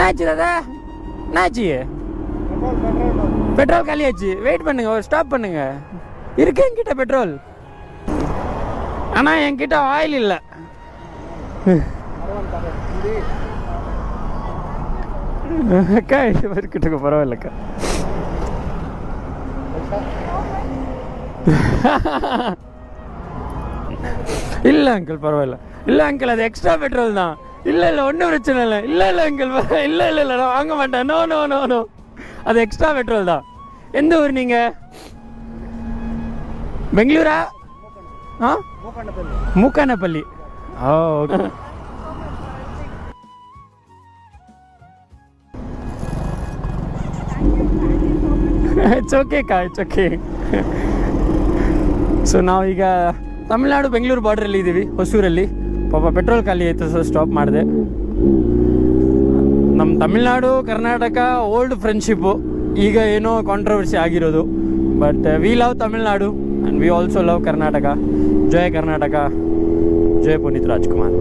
என்னாச்சு தாதா? என்னாச்சு? Petrol காலியாச்சு. Wait பண்ணுங்க, ஒரு ஸ்டாப் பண்ணுங்க. இருக்கு என்கிட்ட பெட்ரோல், ஆனால் என்கிட்ட ஆயில் இல்லை. அக்கா இருக்கட்டுங்க, பரவாயில்லக்கா. இல்லை அங்கிள் பரவாயில்ல. இல்லை அங்கிள், அது எக்ஸ்ட்ரா பெட்ரோல் தான். இல்லை இல்லை, ஒன்றும் பிரச்சனை இல்லை. இல்லை இல்லை அங்கிள், இல்லை இல்லை இல்லை, நான் வாங்க மாட்டேன். நோ நோ நோ நோ, அது எக்ஸ்ட்ரா பெட்ரோல் தான். எந்த ஊர் நீங்கள்? பெங்களூரா? ஆ, மூக்கானப்பள்ளி. ஓ ஓகே. ಇಟ್ಸ್ ಓಕೆ ಕಾ, ಇಟ್ಸ್ ಓಕೆ. ಸೊ ನಾವೀಗ ತಮಿಳ್ನಾಡು ಬೆಂಗಳೂರು ಬಾರ್ಡ್ರಲ್ಲಿ ಇದ್ದೀವಿ, ಹೊಸೂರಲ್ಲಿ. ಪಾಪ ಪೆಟ್ರೋಲ್ ಖಾಲಿ ಆಯಿತು, ಸೊ ಸ್ಟಾಪ್ ಮಾಡಿದೆ. ನಮ್ಮ ತಮಿಳ್ನಾಡು ಕರ್ನಾಟಕ ಓಲ್ಡ್ ಫ್ರೆಂಡ್ಶಿಪ್ಪು, ಈಗ ಏನೋ ಕಾಂಟ್ರವರ್ಸಿ ಆಗಿರೋದು. But we love Tamil Nadu and we also love Karnataka. Jaya Karnataka, Jaya Puneeth Rajkumar.